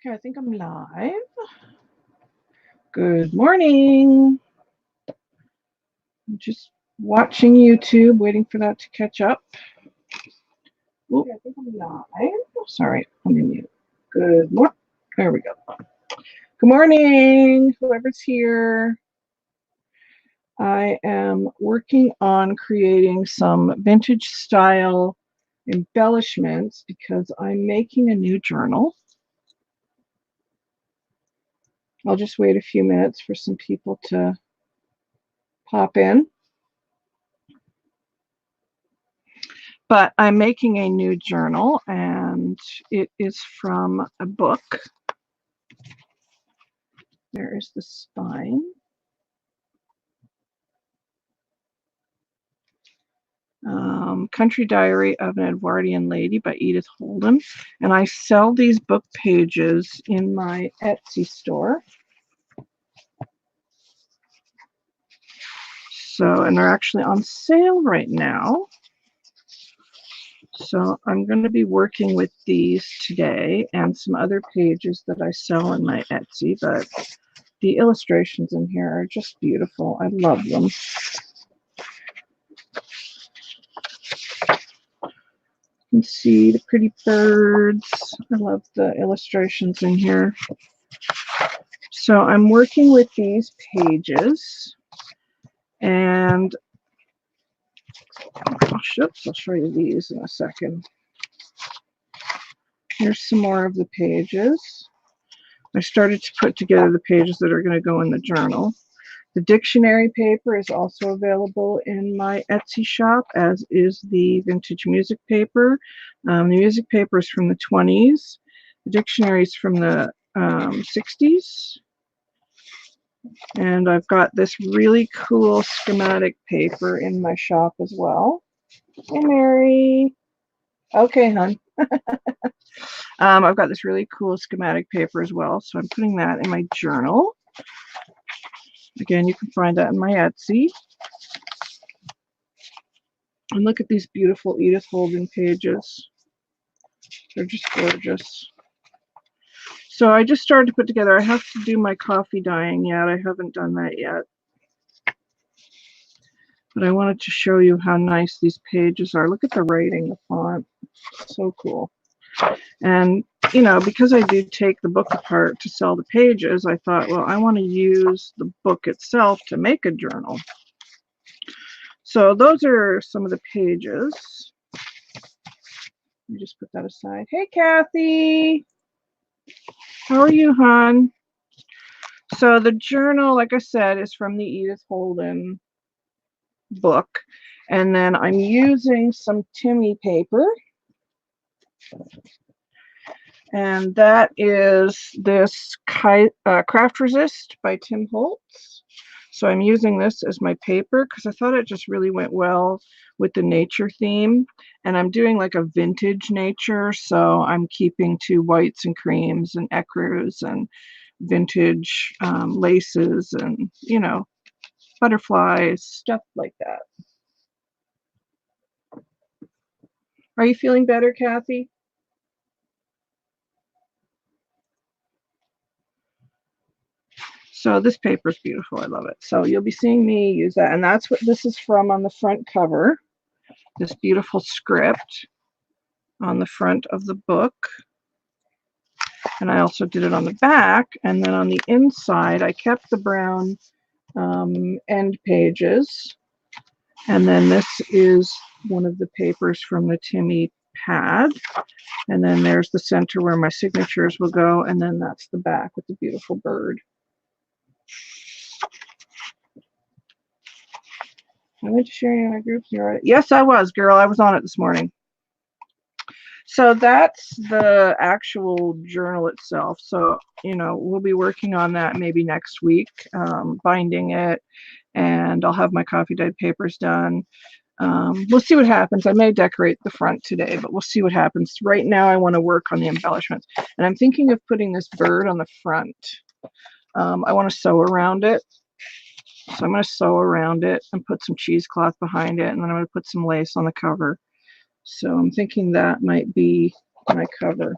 Okay, I think I'm live. Good morning. I'm just watching YouTube, waiting for that to catch up. Okay, I think I'm live. Sorry, let me mute. Good morning. There we go. Good morning, whoever's here. I am working on creating some vintage style embellishments because I'm making a new journal. I'll just wait a few minutes for some people to pop in. But I'm making a new journal, and it is from a book. There is the spine. Country Diary of an Edwardian Lady by Edith Holden. And I sell these book pages in my Etsy store. So, and they're actually on sale right now. So I'm going to be working with these today and some other pages that I sell in my Etsy, but the illustrations in here are just beautiful. I love them. You can see the pretty birds. I love the illustrations in here. So I'm working with these pages, and I'll show you these in a second. Here's some more of the pages. I started to put together the pages that are going to go in the journal. The dictionary paper is also available in my Etsy shop, as is the vintage music paper. The music paper is from the 20s. The dictionary is from the 60s. And I've got this really cool schematic paper in my shop as well. Hey, Mary. Okay, hon. I've got this really cool schematic paper as well, so I'm putting that in my journal. Again, you can find that in my Etsy. And look at these beautiful Edith Holden pages. They're just gorgeous. So I just started to put together. I have to do my coffee dyeing yet. I haven't done that yet. But I wanted to show you how nice these pages are. Look at the writing, the font. So cool. And, you know, because I do take the book apart to sell the pages, I thought, well, I want to use the book itself to make a journal. So those are some of the pages. Let me just put that aside. Hey, Kathy. How are you, hon? So the journal, like I said, is from the Edith Holden book. And then I'm using some Timmy paper. And that is this Craft Resist by Tim Holtz. So I'm using this as my paper because I thought it just really went well with the nature theme. And I'm doing like a vintage nature, so I'm keeping to whites and creams and ecrus and vintage laces and, you know, butterflies, stuff like that. Are you feeling better, Kathy? So this paper is beautiful. I love it. So you'll be seeing me use that. And that's what this is from on the front cover. This beautiful script on the front of the book. And I also did it on the back. And then on the inside, I kept the brown end pages. And then this is one of the papers from the Timmy pad. And then there's the center where my signatures will go. And then that's the back with the beautiful bird. I went to sharing in our groups. Yes, I was, girl. I was on it this morning. So that's the actual journal itself. So, you know, we'll be working on that maybe next week, binding it, and I'll have my coffee dyed papers done. We'll see what happens. I may decorate the front today, but we'll see what happens. Right now, I want to work on the embellishments. And I'm thinking of putting this bird on the front. I want to sew around it. So I'm going to sew around it and put some cheesecloth behind it, and then I'm going to put some lace on the cover. So I'm thinking that might be my cover.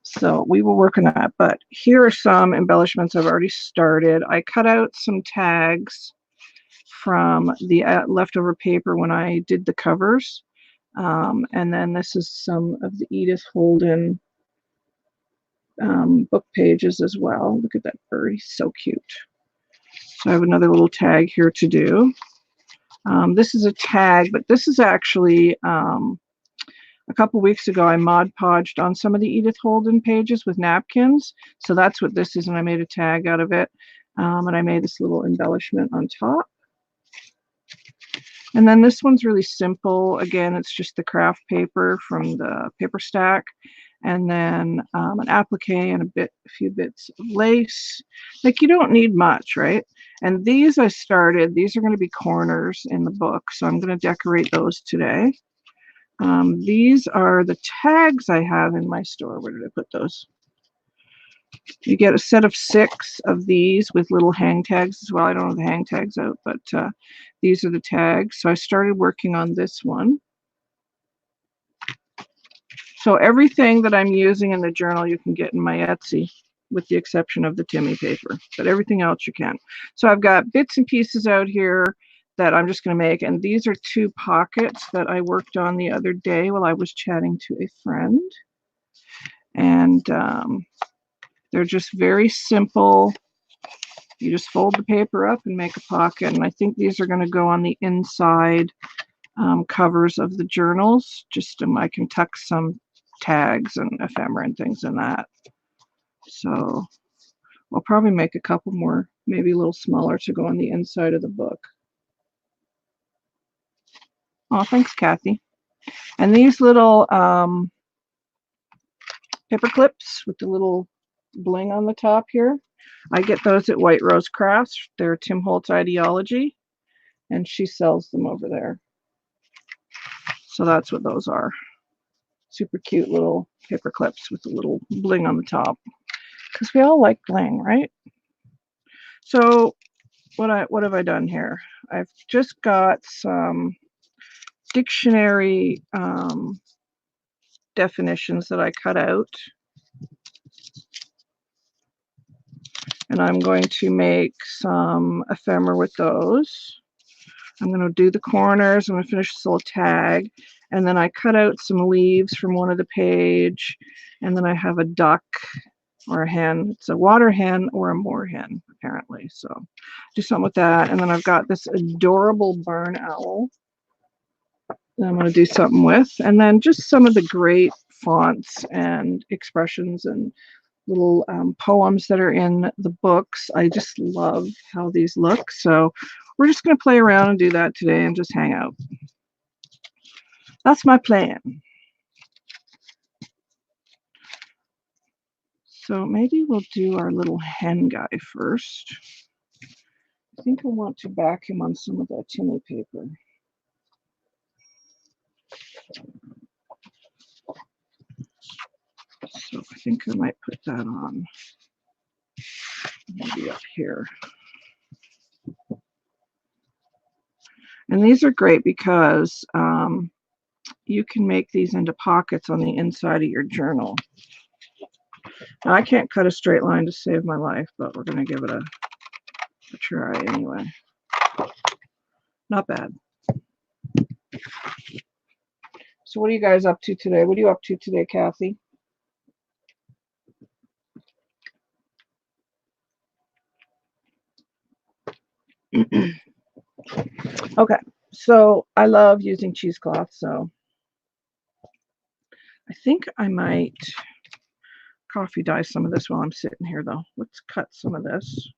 So we will work on that. But here are some embellishments I've already started. I cut out some tags from the leftover paper when I did the covers. And then this is some of the Edith Holden book pages as well. Look at that bird, he's so cute. So I have another little tag here to do. This is a tag, but this is actually a couple weeks ago I Mod Podged on some of the Edith Holden pages with napkins. So that's what this is, and I made a tag out of it. And I made this little embellishment on top. And then this one's really simple. Again, it's just the craft paper from the paper stack, and then an applique and a few bits of lace. Like, you don't need much, right? And these I started. These are going to be corners in the book, so I'm going to decorate those today. These are the tags I have in my store. Where did I put those? You get a set of 6 of these with little hang tags as well. I don't have the hang tags out, but these are the tags. So I started working on this one. So everything that I'm using in the journal you can get in my Etsy, with the exception of the Timmy paper, but everything else you can. So I've got bits and pieces out here that I'm just going to make, and these are 2 pockets that I worked on the other day while I was chatting to a friend. And they're just very simple. You just fold the paper up and make a pocket, and I think these are going to go on the inside covers of the journals. Just I can tuck some tags and ephemera and things in that. So I'll probably make a couple more, maybe a little smaller, to go on the inside of the book. Oh, thanks, Kathy. And these little paper clips with the little bling on the top here, I get those at White Rose Crafts. They're Tim Holtz Ideology, and she sells them over there. So that's what those are. Super cute little paper clips with the little bling on the top, because we all like bling, right? So what have I done here? I've just got some dictionary definitions that I cut out, and I'm going to make some ephemera with those. I'm going to do the corners. I'm going to finish this little tag, and then I cut out some leaves from one of the page, and then I have a duck or a hen. It's a water hen or a moor hen, apparently. So do something with that. And then I've got this adorable barn owl that I'm going to do something with, and then just some of the great fonts and expressions and little poems that are in the books. I just love how these look. So we're just going to play around and do that today and just hang out. That's my plan. So maybe we'll do our little hen guy first. I think I want to back him on some of that Timmy paper. So I think I might put that on maybe up here. And these are great because you can make these into pockets on the inside of your journal. Now, I can't cut a straight line to save my life, but we're going to give it a try anyway. Not bad. So what are you guys up to today? What are you up to today, Kathy? Okay, so I love using cheesecloth, so I think I might coffee dye some of this while I'm sitting here, though. Let's cut some of this.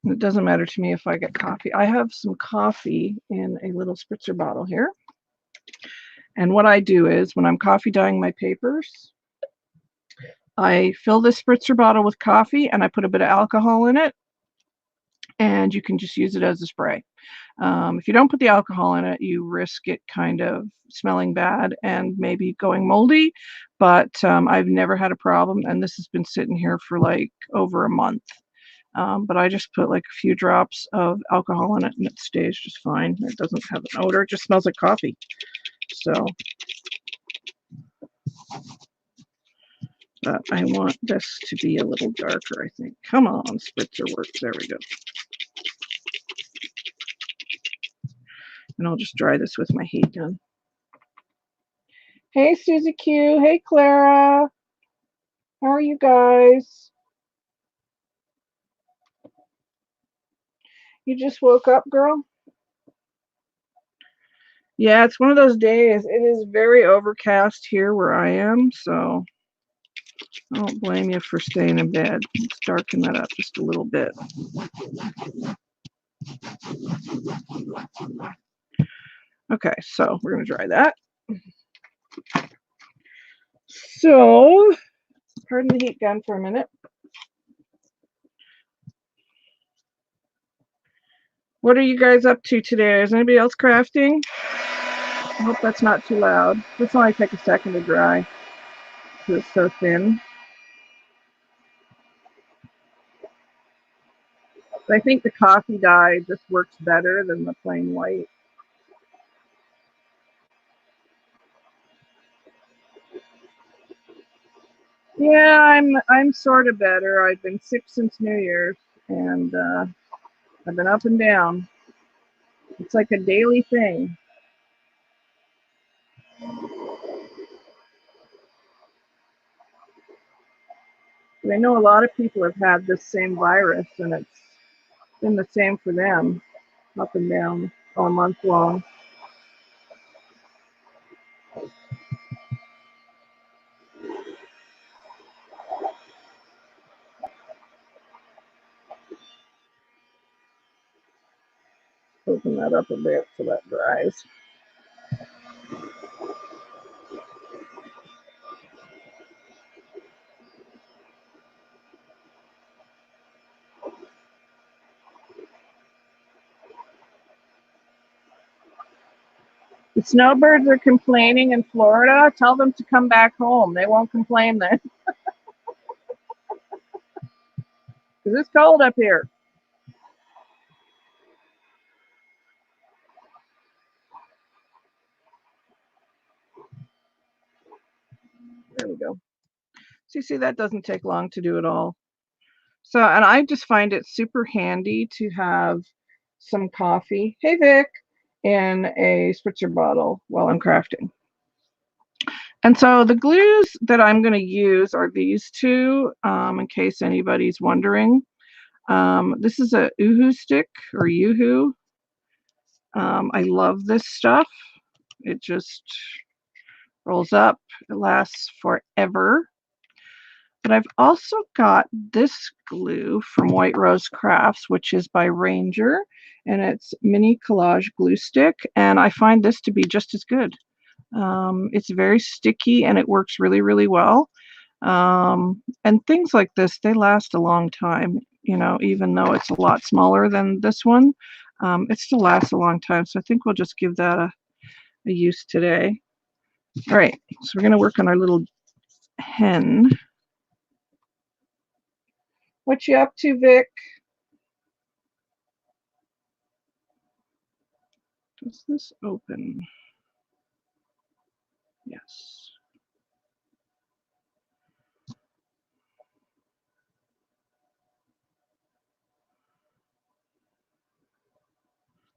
It doesn't matter to me if I get coffee. I have some coffee in a little spritzer bottle here. And what I do is when I'm coffee dyeing my papers, I fill this spritzer bottle with coffee and I put a bit of alcohol in it, and you can just use it as a spray. If you don't put the alcohol in it, you risk it kind of smelling bad and maybe going moldy, but I've never had a problem, and this has been sitting here for like over a month. But I just put like a few drops of alcohol in it and it stays just fine. It doesn't have an odor. It just smells like coffee. So, but I want this to be a little darker, I think. Come on, spritzer works. There we go. And I'll just dry this with my heat gun. Hey, Susie Q. Hey, Clara. How are you guys? You just woke up, girl? Yeah, it's one of those days. It is very overcast here where I am, so I don't blame you for staying in bed. Let's darken that up just a little bit. Okay, so we're going to dry that. So, pardon the heat gun for a minute. What are you guys up to today? Is anybody else crafting? I hope that's not too loud. This will only take a second to dry because it's so thin. But I think the coffee dye just works better than the plain white. Yeah, I'm sort of better. I've been sick since New Year's, and I've been up and down. It's like a daily thing. I know a lot of people have had this same virus, and it's been the same for them, up and down all month long. Open that up a bit so that dries. The snowbirds are complaining in Florida. Tell them to come back home. They won't complain then. Because it's cold up here. There we go. So you see, that doesn't take long to do it all. So, and I just find it super handy to have some coffee, hey Vic, in a spritzer bottle while I'm crafting. And so the glues that I'm going to use are these two, in case anybody's wondering. This is a Uhu stick or Uhu. I love this stuff. It just rolls up. It lasts forever. But I've also got this glue from White Rose Crafts, which is by Ranger, and it's mini collage glue stick, and I find this to be just as good. It's very sticky and it works really, really well. And things like this, they last a long time, you know, even though it's a lot smaller than this one, it still lasts a long time. So I think we'll just give that a use today. All right, so we're going to work on our little hen. What you up to, Vic? Does this open? Yes.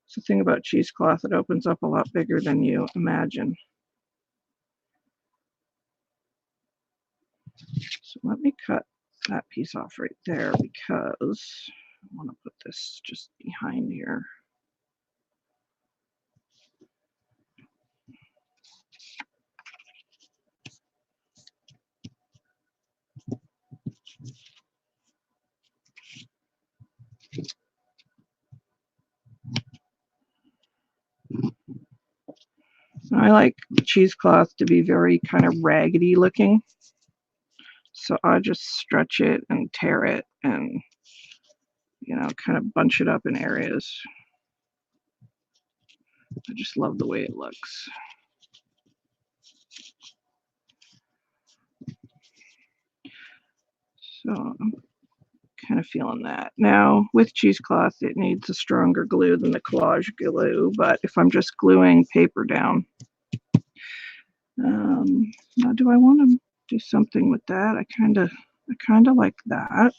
It's the thing about cheesecloth, it opens up a lot bigger than you imagine. So let me cut that piece off right there because I want to put this just behind here. I like cheesecloth to be very kind of raggedy looking. So I just stretch it and tear it and, you know, kind of bunch it up in areas. I just love the way it looks. So I'm Kind of feeling that. Now, with cheesecloth, it needs a stronger glue than the collage glue, but if I'm just gluing paper down, now do I want to do something with that? I kind of like that.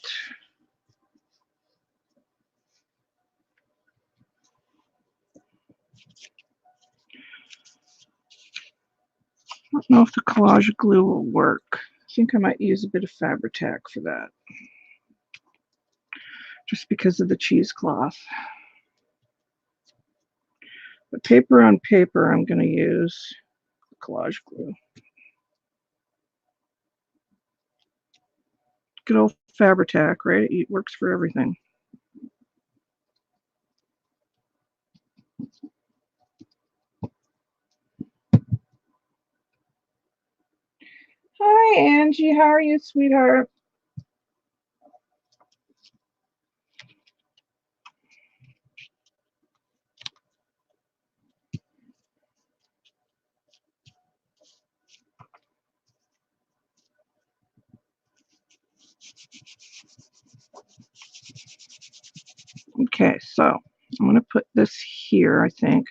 I don't know if the collage glue will work. I think I might use a bit of Fabri-Tac for that, just because of the cheesecloth. But paper on paper, I'm going to use collage glue. Good old Fabri-Tac, right? It works for everything. Hi, Angie. How are you, sweetheart? Okay, so I'm going to put this here, I think.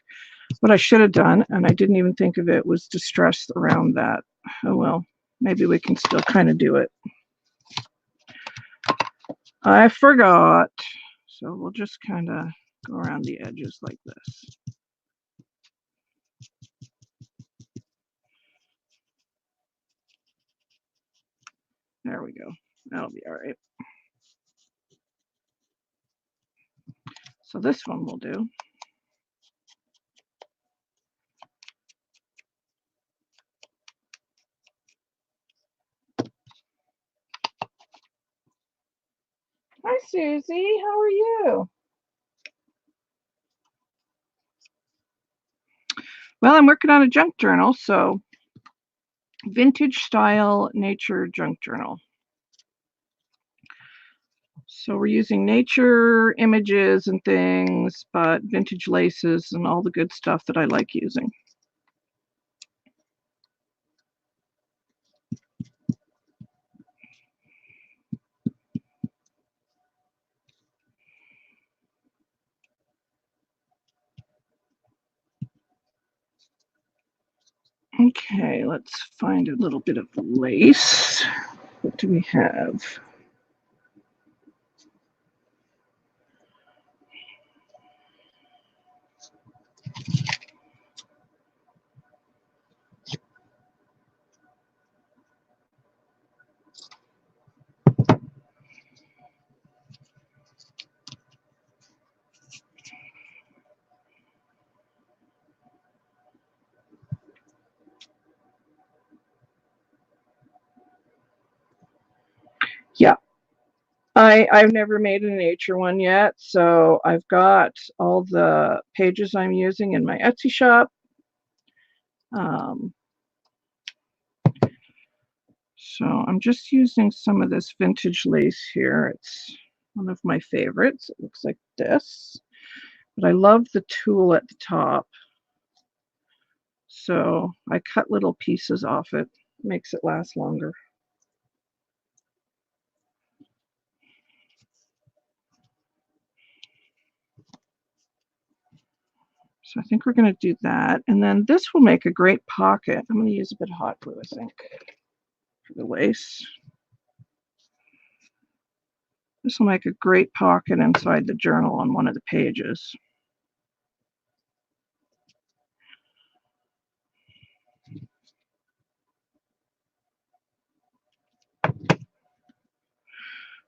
What I should have done, and I didn't even think of it, was distress around that. Oh well, maybe we can still kind of do it. I forgot. So we'll just kind of go around the edges like this. There we go. That'll be all right. So this one will do. Hi, Susie. How are you? Well, I'm working on a junk journal, so vintage style nature junk journal. So we're using nature images and things, but vintage laces and all the good stuff that I like using. Okay, let's find a little bit of lace. What do we have? Yeah, I've never made a nature one yet, so I've got all the pages I'm using in my Etsy shop. So I'm just using some of this vintage lace here. It's one of my favorites. It looks like this, but I love the tulle at the top. So I cut little pieces off it, makes it last longer. So I think we're going to do that. And then this will make a great pocket. I'm going to use a bit of hot glue, I think, for the lace. This will make a great pocket inside the journal on one of the pages.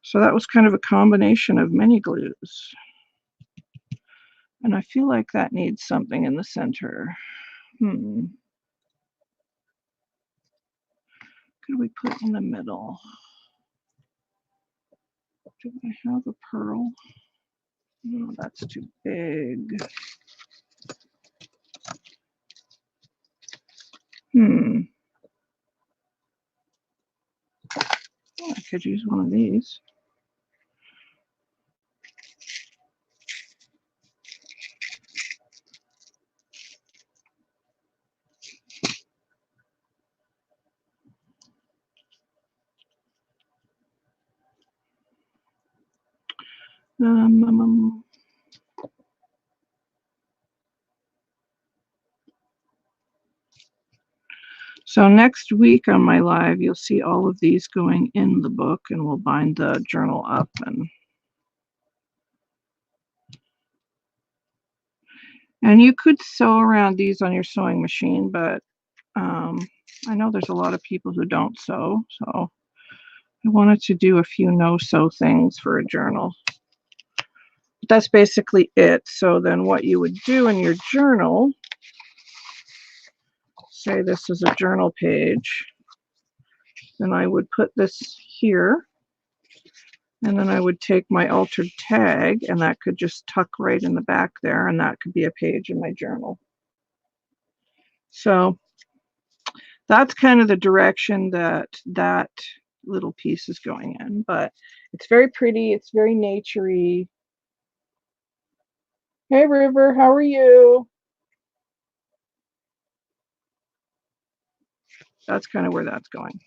So that was kind of a combination of many glues. And I feel like that needs something in the center. Could we put in the middle? Do I have a pearl? No, that's too big. Oh, I could use one of these. So next week on my live, you'll see all of these going in the book, and we'll bind the journal up. And you could sew around these on your sewing machine, but I know there's a lot of people who don't sew, so I wanted to do a few no-sew things for a journal. But that's basically it. So then what you would do in your journal, say this is a journal page, then I would put this here, and then I would take my altered tag, and that could just tuck right in the back there, and that could be a page in my journal. So that's kind of the direction that that little piece is going in, but it's very pretty. It's very naturey. Hey, River, how are you? That's kind of where that's going.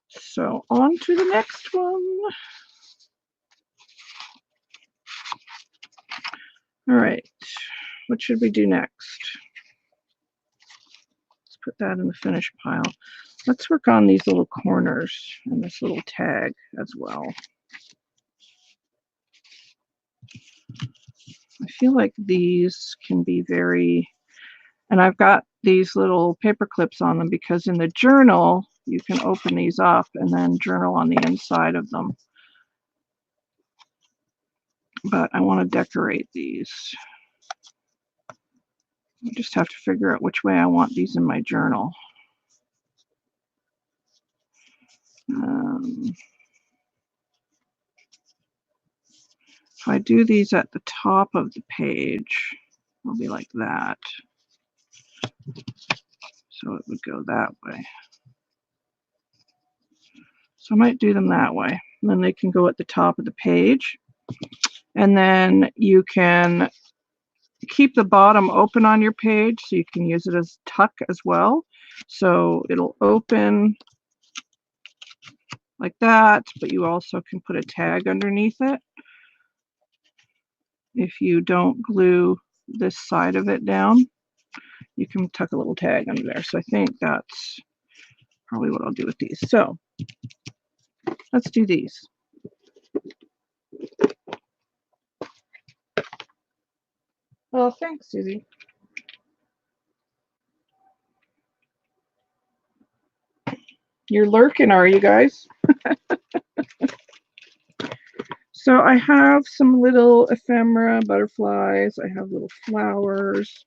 So on to the next one. All right, what should we do next? Let's put that in the finish pile. Let's work on these little corners and this little tag as well. I feel like these can be very, and I've got these little paper clips on them because in the journal, you can open these up and then journal on the inside of them. But I want to decorate these. I just have to figure out which way I want these in my journal. If I do these at the top of the page, it'll be like that. So it would go that way. So I might do them that way. And then they can go at the top of the page. And then you can keep the bottom open on your page so you can use it as tuck as well. So it'll open like that, but you also can put a tag underneath it if you don't glue this side of it down. You can tuck a little tag under there. So I think that's probably what I'll do with these. So let's do these. Oh, thanks, Susie. You're lurking, are you guys? So I have some little ephemera butterflies. I have little flowers.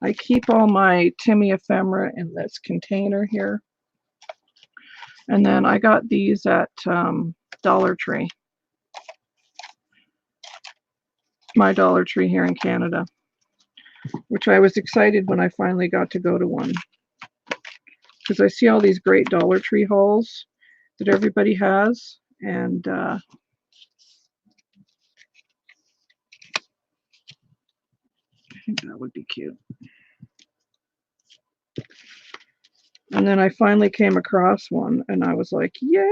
I keep all my Timmy ephemera in this container here. And then I got these at Dollar Tree. My Dollar Tree here in Canada, which I was excited when I finally got to go to one. Because I see all these great Dollar Tree hauls that everybody has. And I think that would be cute. And then I finally came across one and I was like, yay!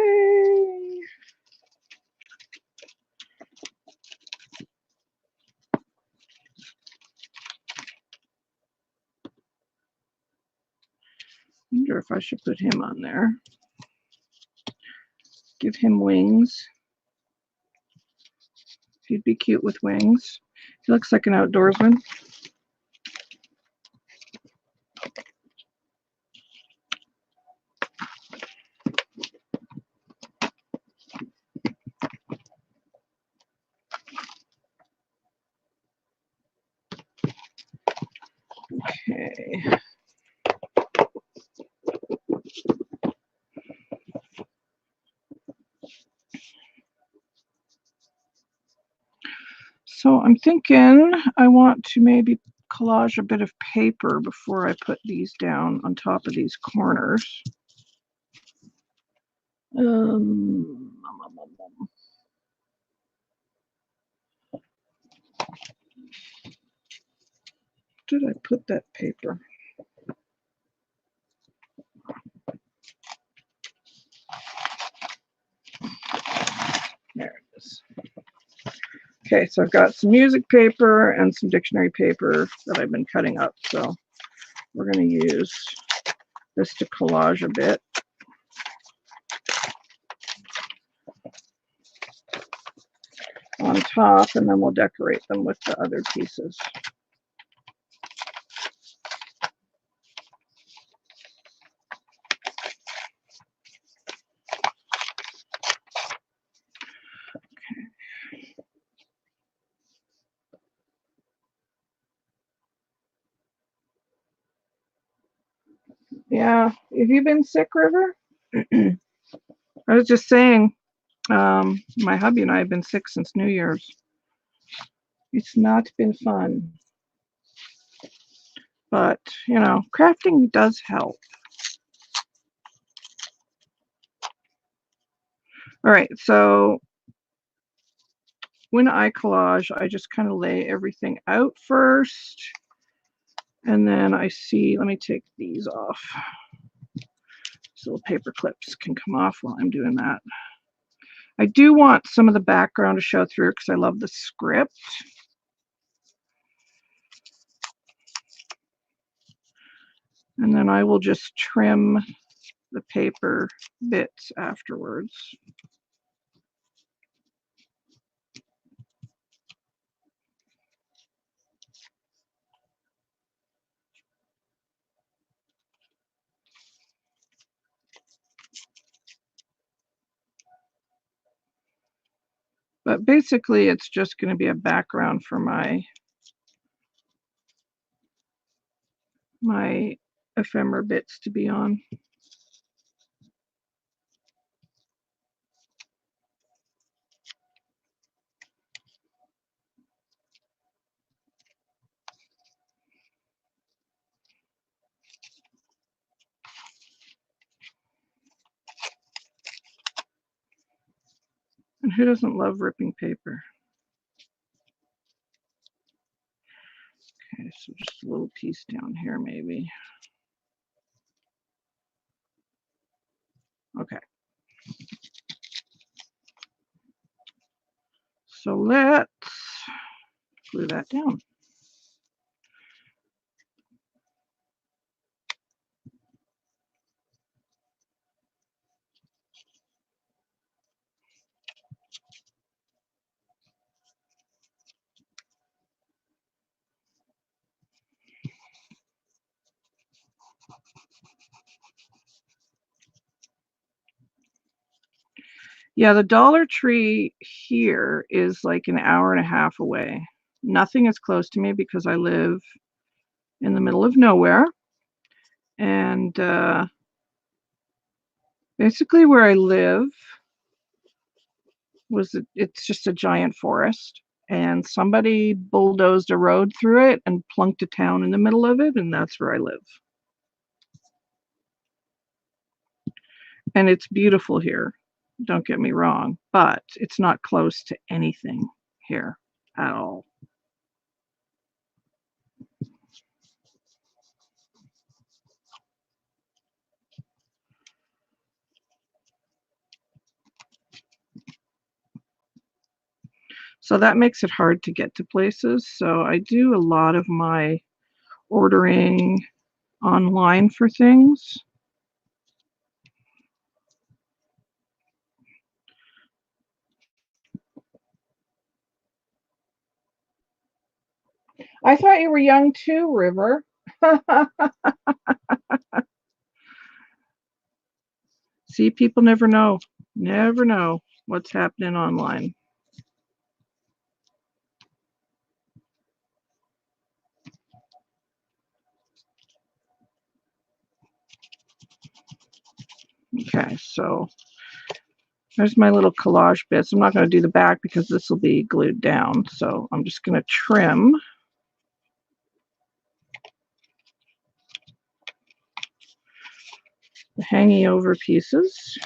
I wonder if I should put him on there. Give him wings. He'd be cute with wings. He looks like an outdoorsman. Okay. So I'm thinking I want to maybe collage a bit of paper before I put these down on top of these corners. Did I put that paper? Okay, so I've got some music paper and some dictionary paper that I've been cutting up. So we're going to use this to collage a bit. On top, and then we'll decorate them with the other pieces. Yeah, have you been sick, River? I was just saying, my hubby and I have been sick since New Year's. It's not been fun. But, you know, crafting does help. All right, so when I collage, I just kind of lay everything out first. And then I see, let me take these off. These little paper clips can come off while I'm doing that. I do want some of the background to show through because I love the script. And then I will just trim the paper bits afterwards. But basically, it's just going to be a background for my ephemera bits to be on. And who doesn't love ripping paper? Okay, so just a little piece down here maybe. Okay. So let's glue that down. Yeah, the Dollar Tree here is like an hour and a half away. Nothing is close to me because I live in the middle of nowhere. And basically where I live it's just a giant forest. And somebody bulldozed a road through it and plunked a town in the middle of it, and that's where I live. And it's beautiful here, don't get me wrong, but it's not close to anything here at all. So that makes it hard to get to places. So I do a lot of my ordering online for things. I thought you were young too, River. See, people never know what's happening online. Okay, so there's my little collage bits. I'm not going to do the back because this will be glued down. So I'm just going to trim the hanging over pieces.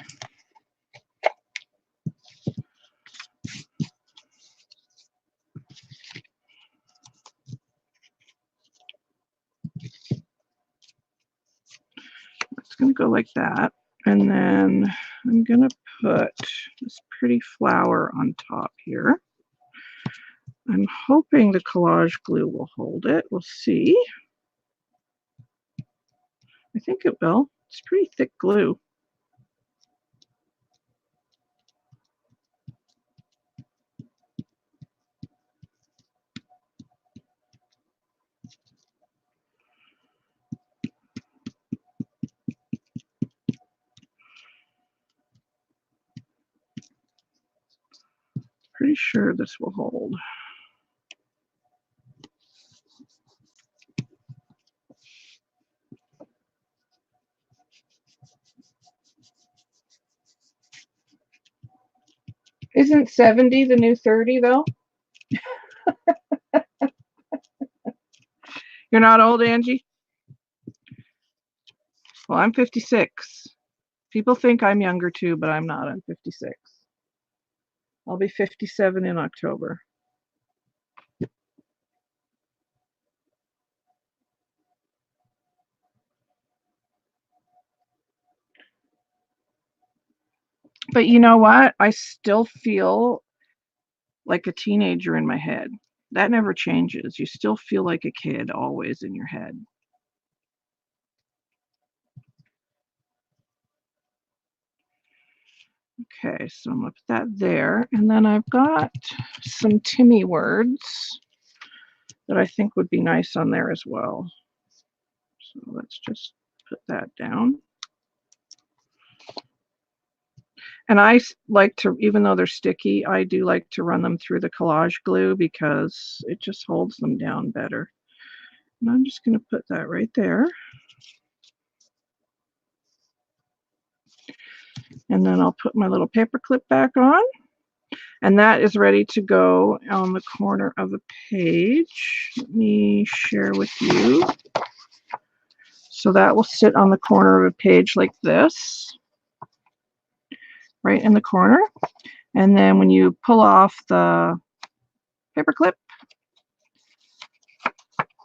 It's going to go like that. And then I'm going to put this pretty flower on top here. I'm hoping the collage glue will hold it. We'll see. I think it will. It's pretty thick glue. Pretty sure this will hold. Isn't 70 the new 30 though? You're not old, Angie? Well, I'm 56. People think I'm younger too, but I'm not. I'm 56. I'll be 57 in October. But you know what? I still feel like a teenager in my head. That never changes. You still feel like a kid always in your head. Okay, so I'm going to put that there. And then I've got some Timmy words that I think would be nice on there as well. So let's just put that down. And I like to, even though they're sticky, I do like to run them through the collage glue because it just holds them down better. And I'm just going to put that right there. And then I'll put my little paper clip back on. And that is ready to go on the corner of a page. Let me share with you. So that will sit on the corner of a page like this, right in the corner. And then when you pull off the paper clip,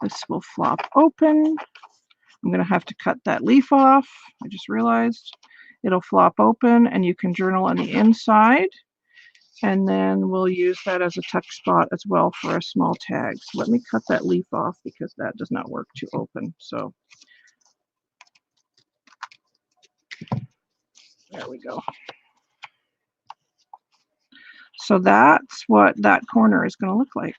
this will flop open. I'm going to have to cut that leaf off. I just realized it'll flop open and you can journal on the inside. And then we'll use that as a tuck spot as well for a small tag. So let me cut that leaf off because that does not work to open. So there we go. So that's what that corner is going to look like.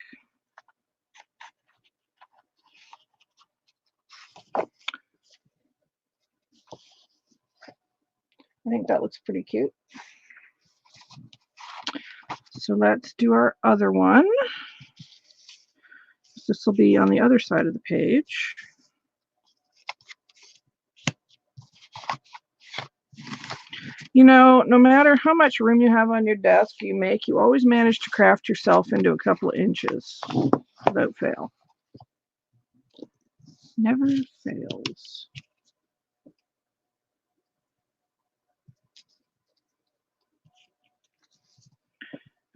I think that looks pretty cute. So let's do our other one. This will be on the other side of the page. You know, no matter how much room you have on your desk you always manage to craft yourself into a couple of inches without fail. Never fails.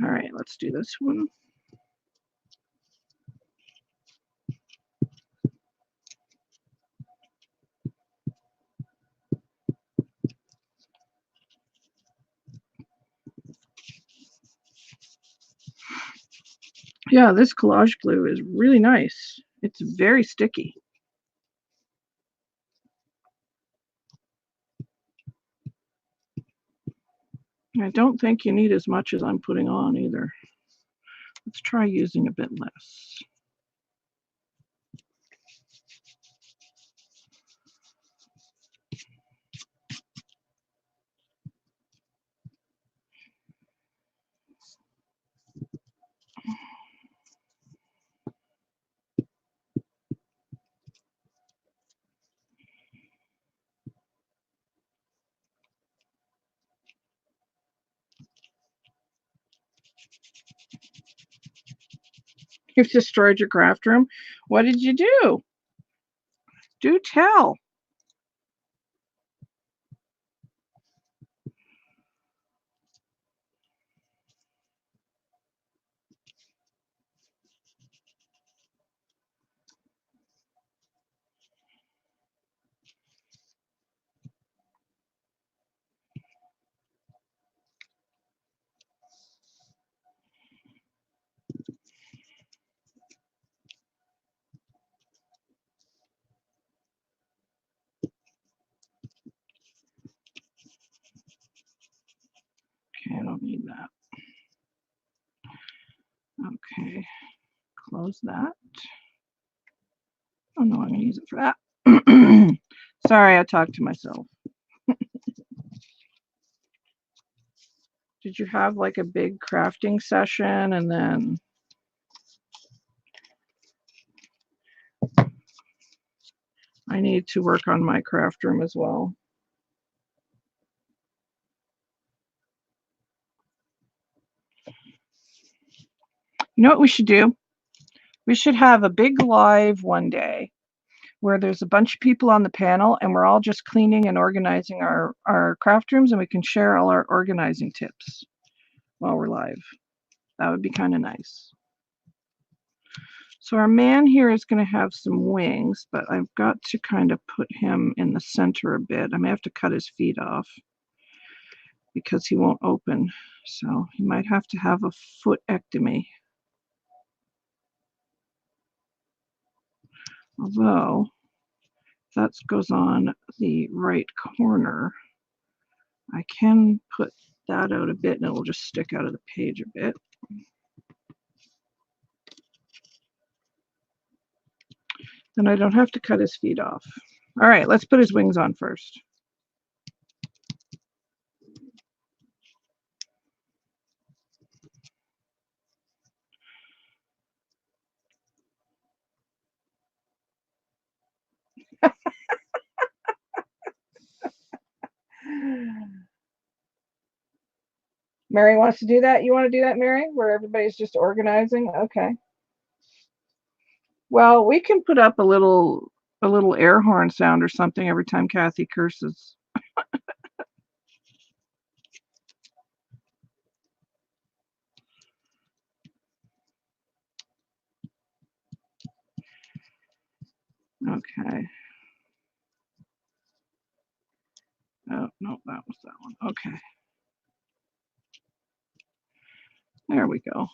All right, let's do this one. Yeah, this collage glue is really nice. It's very sticky. I don't think you need as much as I'm putting on either. Let's try using a bit less. You've destroyed your craft room. What did you do? Do tell. I don't need that. Okay, close that. Oh no, I'm going to use it for that. Sorry, I talked to myself. Did you have like a big crafting session and then I need to work on my craft room as well. You know what we should do? We should have a big live one day where there's a bunch of people on the panel and we're all just cleaning and organizing our craft rooms, and we can share all our organizing tips while we're live. That would be kind of nice. So our man here is going to have some wings, but I've got to kind of put him in the center a bit. I may have to cut his feet off because he won't open. So he might have to have a footectomy. Although that goes on the right corner, I can put that out a bit and it will just stick out of the page a bit. Then I don't have to cut his feet off. All right, let's put his wings on first. Mary wants to do that. You want to do that, Mary, where everybody's just organizing? Okay. Well, we can put up a little air horn sound or something every time Kathy curses. Okay. Oh, no, that was that one. Okay. There we go.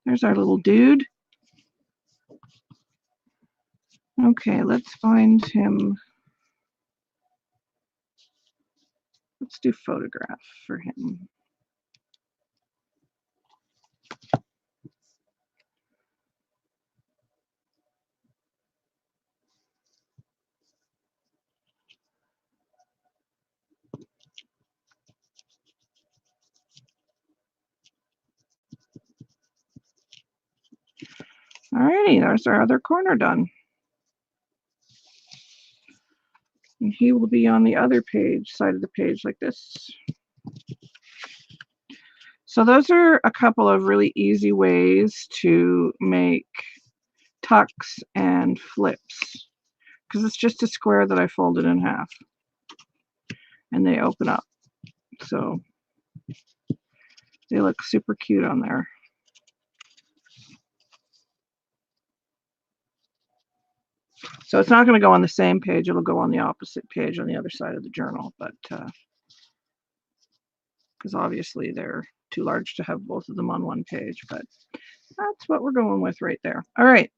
There's our little dude. Okay, let's find him. Let's do photograph for him. Alrighty, there's our other corner done. And he will be on the other side of the page like this. So those are a couple of really easy ways to make tucks and flips, because it's just a square that I folded in half and they open up. So they look super cute on there. So it's not going to go on the same page, it'll go on the opposite page on the other side of the journal, but because obviously they're too large to have both of them on one page, but that's what we're going with right there. All right,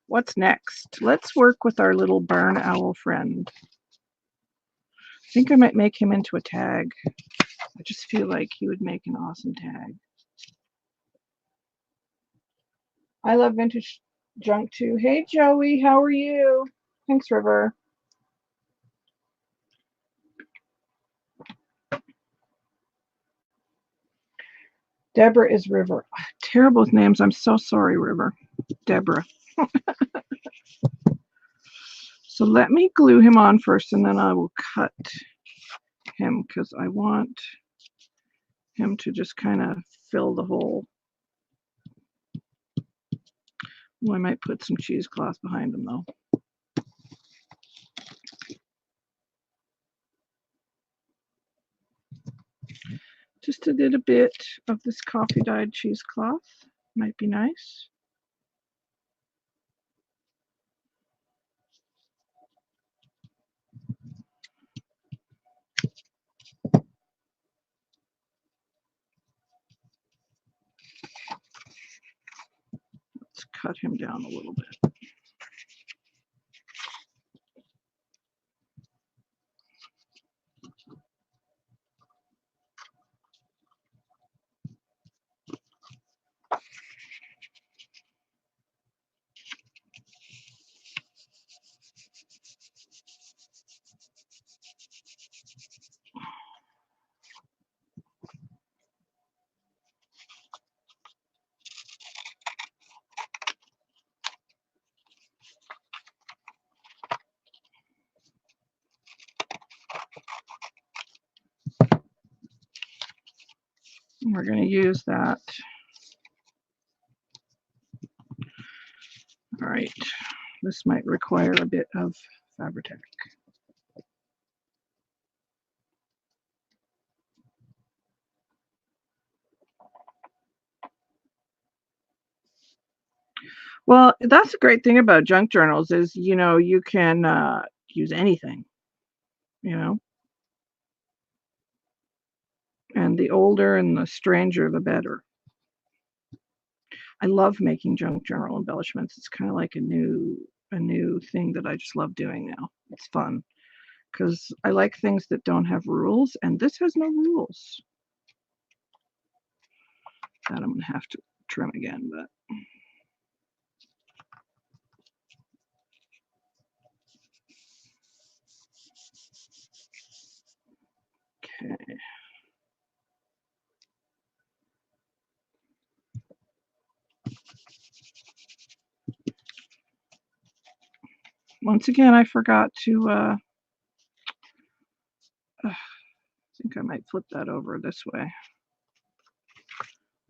what's next? Let's work with our little barn owl friend. I think I might make him into a tag. I just feel like he would make an awesome tag. I love vintage junk too. Hey Joey, how are you? Thanks, River. Deborah is River. Terrible with names. I'm so sorry, River. Deborah. So let me glue him on first, and then I will cut him because I want him to just kind of fill the hole. Well, I might put some cheesecloth behind him though. Just a little bit of this coffee dyed cheesecloth might be nice. Let's cut him down a little bit. We're going to use that. All right, this might require a bit of Fabri-Tac. Well, that's a great thing about junk journals is, you know, you can use anything, you know, and the older and the stranger, the better. I love making junk journal embellishments. It's kind of like a new thing that I just love doing now. It's fun because I like things that don't have rules, and this has no rules. That I'm gonna have to trim again, but okay. Once again, I forgot to I think I might flip that over this way.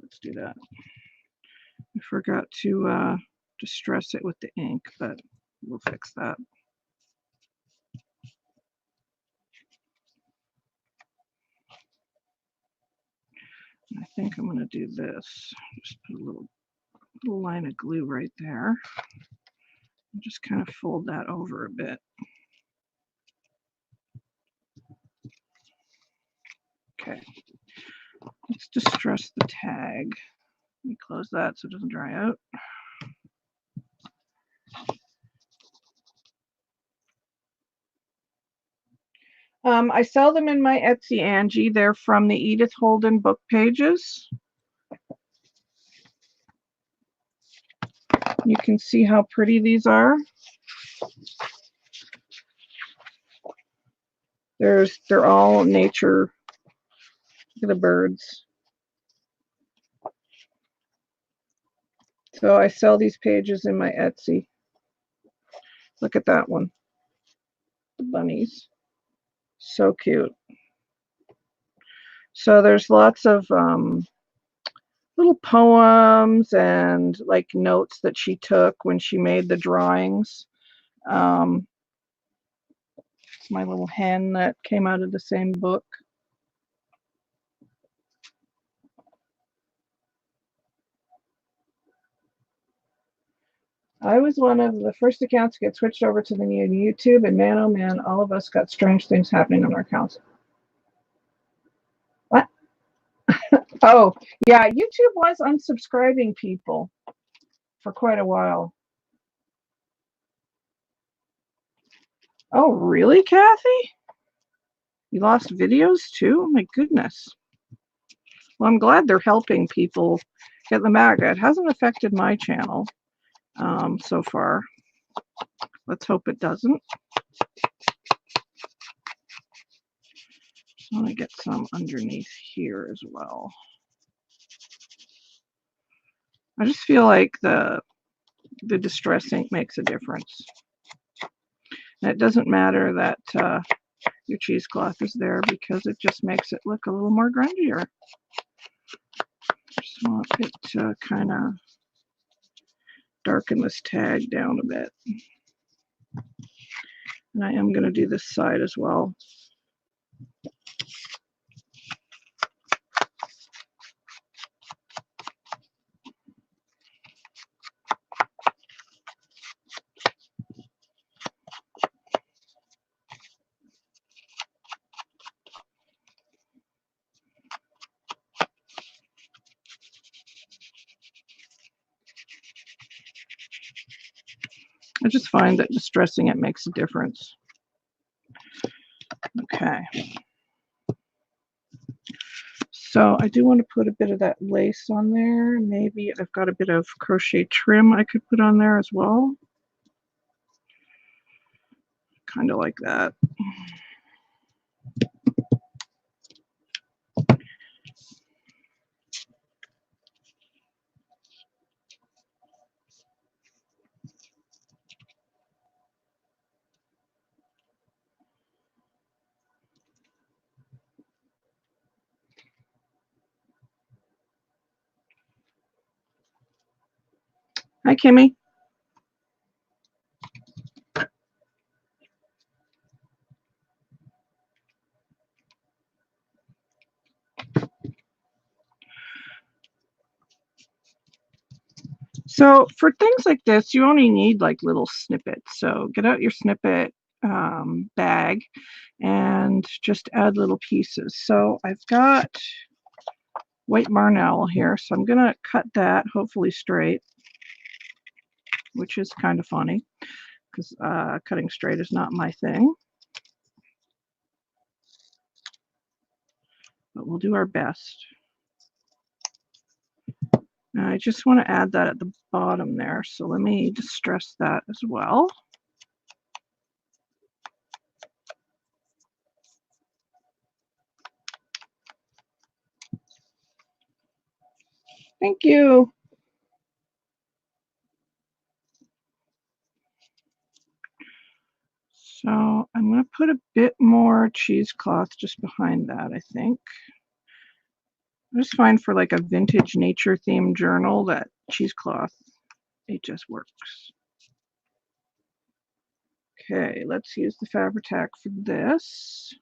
Let's do that. I forgot to distress it with the ink, but we'll fix that. And I think I'm going to do this. Just put a little line of glue right there. And just kind of fold that over a bit. Okay. Let's distress the tag. Let me close that so it doesn't dry out. I sell them in my Etsy, Angie. They're from the Edith Holden book pages. You can see how pretty these are. They're all nature. Look at the birds. So I sell these pages in my Etsy. Look at that one. The bunnies. So cute. So there's lots of little poems and like notes that she took when she made the drawings. My little hen that came out of the same book. I was one of the first accounts to get switched over to the new YouTube, and man, oh man, all of us got strange things happening on our accounts. What? Oh, yeah, YouTube was unsubscribing people for quite a while. Oh, really, Kathy? You lost videos too? Oh my goodness. Well, I'm glad they're helping people get them back. It hasn't affected my channel so far. Let's hope it doesn't. I want to get some underneath here as well. I just feel like the distress ink makes a difference. And it doesn't matter that your cheesecloth is there because it just makes it look a little more grungier. Just want it to kind of darken this tag down a bit. And I am going to do this side as well. I just find that distressing it makes a difference. Okay. So I do want to put a bit of that lace on there. Maybe I've got a bit of crochet trim I could put on there as well. Kind of like that. Hi, Kimmy. So for things like this, you only need like little snippets. So get out your snippet bag and just add little pieces. So I've got white barn owl here, so I'm gonna cut that hopefully straight, which is kind of funny because cutting straight is not my thing, but we'll do our best. Now I just want to add that at the bottom there, so let me distress that as well. Thank you. So I'm going to put a bit more cheesecloth just behind that, I think. I just find for like a vintage nature themed journal that cheesecloth, it just works. Okay, let's use the Fabri-Tac for this.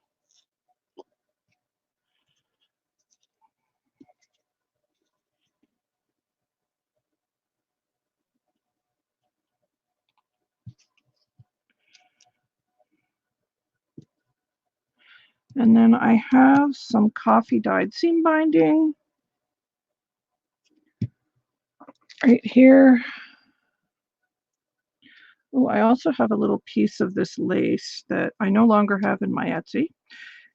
And then I have some coffee dyed seam binding right here. Oh, I also have a little piece of this lace that I no longer have in my Etsy.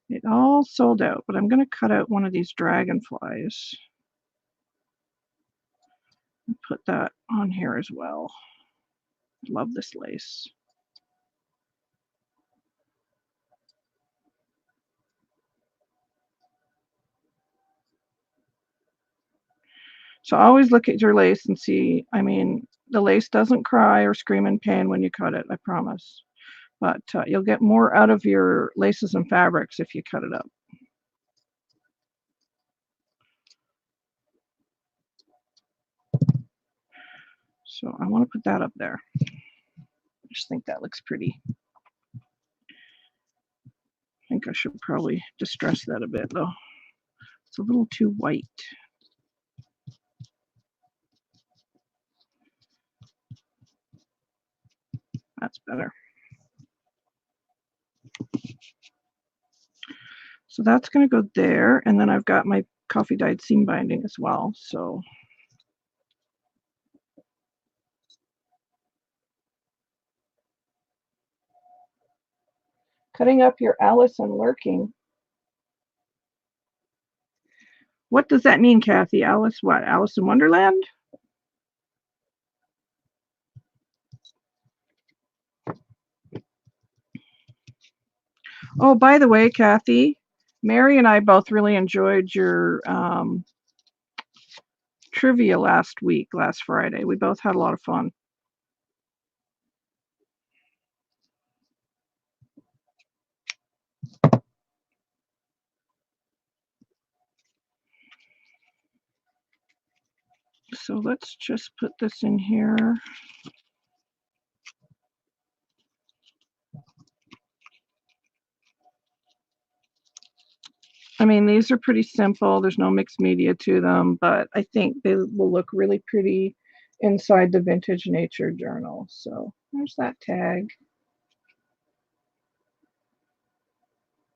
It all sold out, but I'm going to cut out one of these dragonflies and put that on here as well. I love this lace. So always look at your lace and see, I mean, the lace doesn't cry or scream in pain when you cut it, I promise. But you'll get more out of your laces and fabrics if you cut it up. So I want to put that up there. I just think that looks pretty. I think I should probably distress that a bit though. It's a little too white. That's better. So that's going to go there, and then I've got my coffee dyed seam binding as well. So cutting up your Alice and lurking. What does that mean, Kathy? Alice what? Alice in Wonderland? Oh, by the way, Kathy, Mary and I both really enjoyed your trivia last Friday. We both had a lot of fun. So let's just put this in here. I mean, these are pretty simple. There's no mixed media to them, but I think they will look really pretty inside the Vintage Nature Journal. So there's that tag.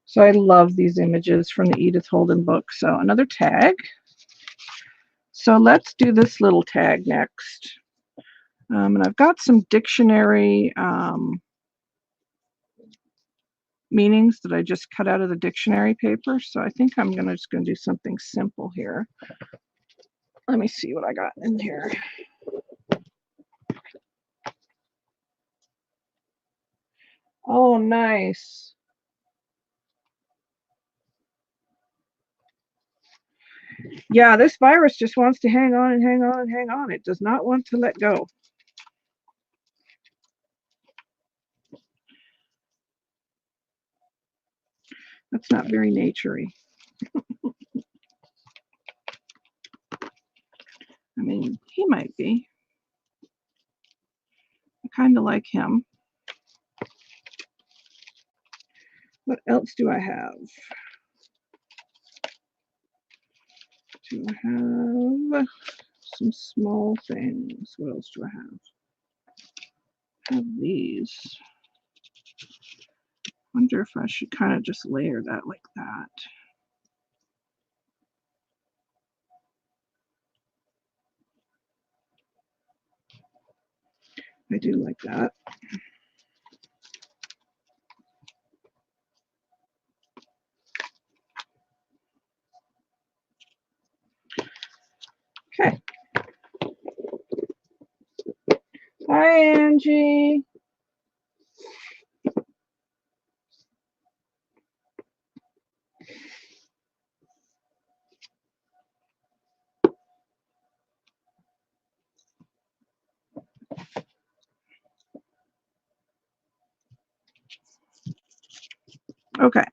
So I love these images from the Edith Holden book. So another tag. So let's do this little tag next. And I've got some dictionary meanings that I just cut out of the dictionary paper. So I think I'm just going to do something simple here. Let me see what I got in here. Oh, nice. Yeah, this virus just wants to hang on and hang on and hang on. It does not want to let go. That's not very naturey. I mean, he might be. kind of like him. What else do I have? Do I have some small things? What else do I have? I have these. Wonder if I should kind of just layer that like that. I do like that. Okay. Hi, Angie. Okay.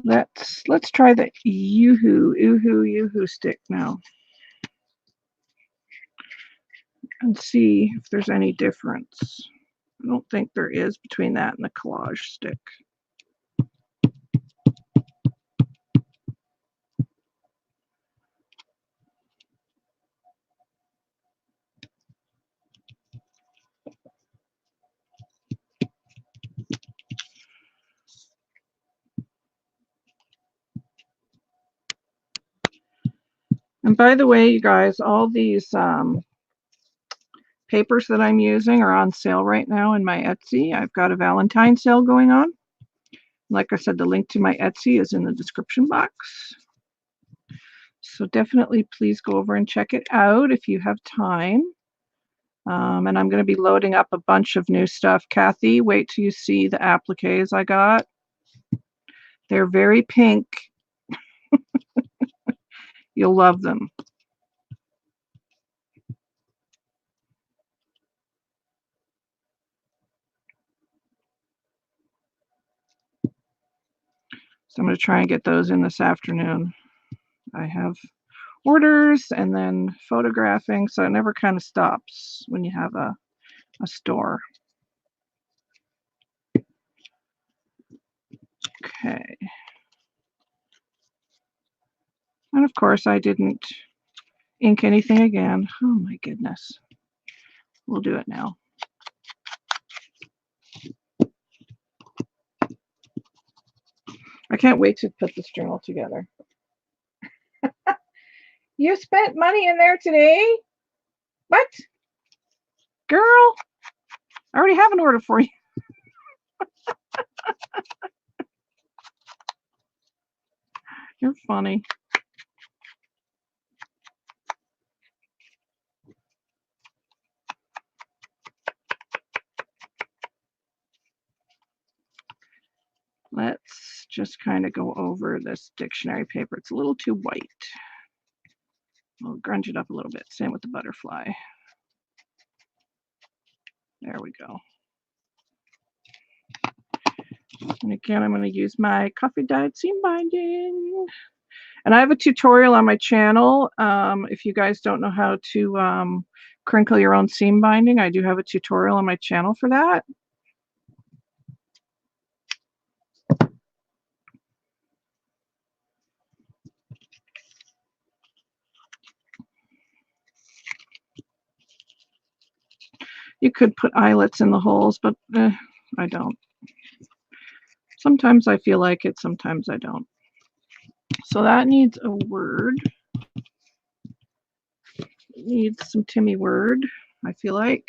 Let's try the Yoo-hoo stick now and see if there's any difference. I don't think there is between that and the collage stick. And by the way, you guys, all these papers that I'm using are on sale right now in my Etsy. I've got a Valentine sale going on. Like I said, the link to my Etsy is in the description box. So definitely please go over and check it out if you have time. And I'm going to be loading up a bunch of new stuff. Kathy, wait till you see the appliques I got. They're very pink. You'll love them. So I'm going to try and get those in this afternoon. I have orders and then photographing, so it never kind of stops when you have a store. Okay. And of course, I didn't ink anything again. Oh my goodness. We'll do it now. I can't wait to put this journal together. You spent money in there today? What? Girl, I already have an order for you. You're funny. Let's just kind of go over this dictionary paper. It's a little too white. We'll grunge it up a little bit. Same with the butterfly. There we go. And again, I'm going to use my coffee dyed seam binding. And I have a tutorial on my channel. If you guys don't know how to crinkle your own seam binding, I do have a tutorial on my channel for that. You could put eyelets in the holes, but I don't. Sometimes I feel like it, sometimes I don't. So that needs a word. It needs some Timmy word, I feel like.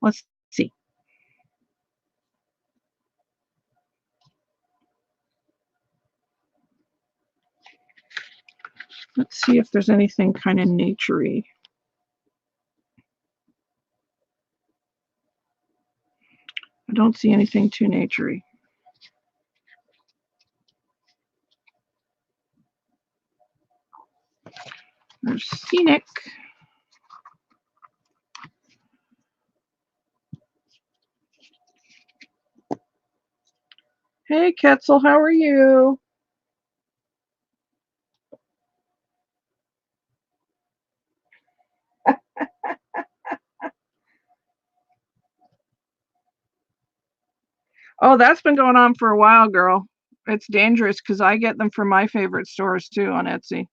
Let's see. Let's see if there's anything kind of naturey. I don't see anything too naturey. There's scenic. Hey, Ketzel, how are you? Oh, that's been going on for a while, girl. It's dangerous because I get them from my favorite stores too on Etsy.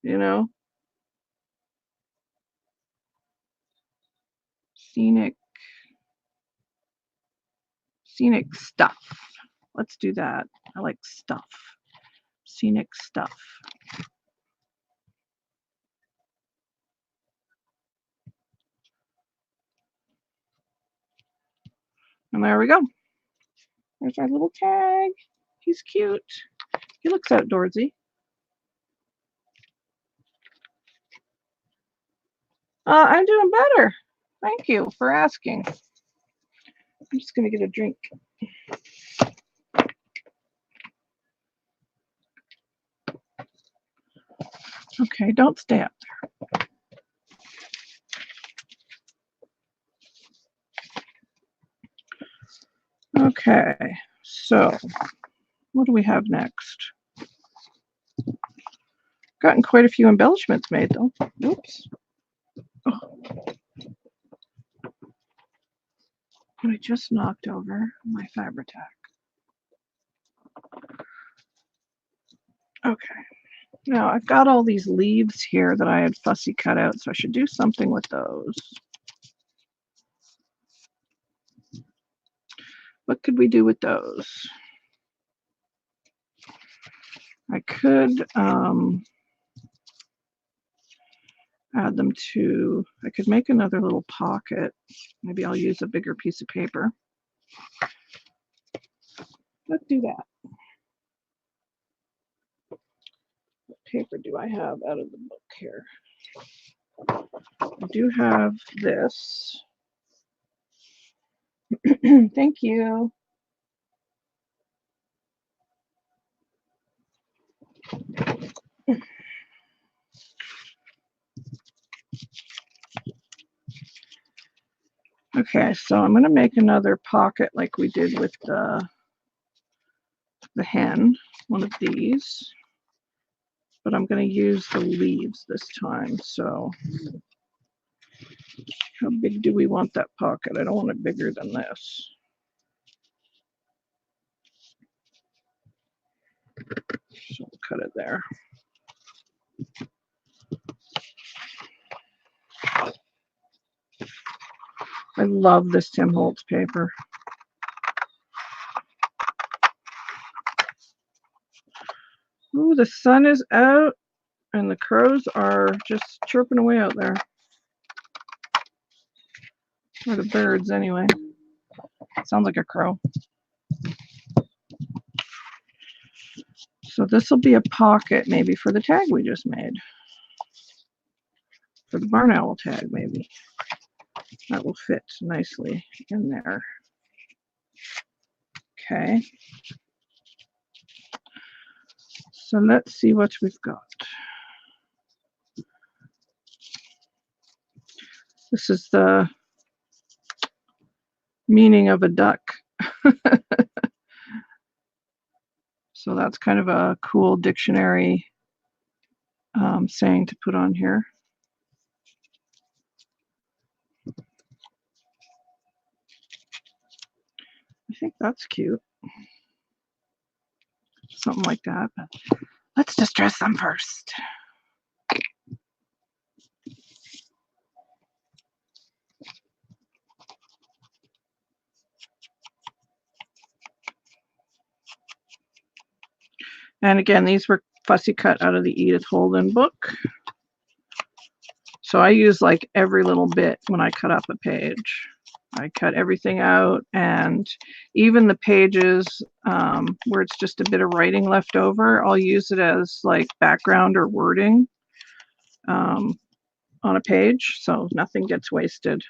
You know, scenic stuff. Let's do that. I like stuff. Scenic stuff. And there we go. There's our little tag. He's cute. He looks outdoorsy. I'm doing better. Thank you for asking. I'm just going to get a drink. Okay, don't stay up there. Okay, so what do we have next? Gotten quite a few embellishments made though. Oops. Oh. I just knocked over my Fabri-Tac. Okay. Now I've got all these leaves here that I had fussy cut out, so I should do something with those. What could we do with those? I could add them to, I could make another little pocket. Maybe I'll use a bigger piece of paper. Let's do that. What paper do I have out of the book here? I do have this. Thank you. Okay, so I'm going to make another pocket like we did with the hen, one of these, but I'm going to use the leaves this time. So how big do we want that pocket? I don't want it bigger than this. So we'll cut it there. I love this Tim Holtz paper. Ooh, the sun is out and the crows are just chirping away out there. Or the birds anyway. Sounds like a crow. So this will be a pocket maybe for the tag we just made. For the barn owl tag maybe. That will fit nicely in there. Okay. So let's see what we've got. This is the meaning of a duck. So that's kind of a cool dictionary saying to put on here. I think that's cute. Something like that. But let's just dress them first. And again, these were fussy cut out of the Edith Holden book. So I use like every little bit when I cut up a page. I cut everything out, and even the pages where it's just a bit of writing left over, I'll use it as like background or wording on a page, so nothing gets wasted.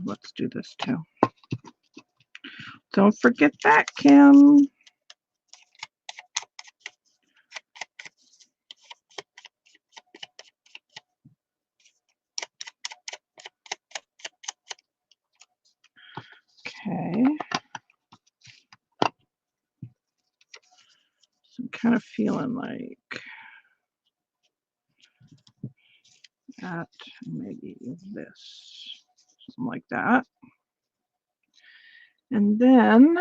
Let's do this too. Don't forget that, Kim. Okay. kind of feeling like that, maybe this, something like that. And then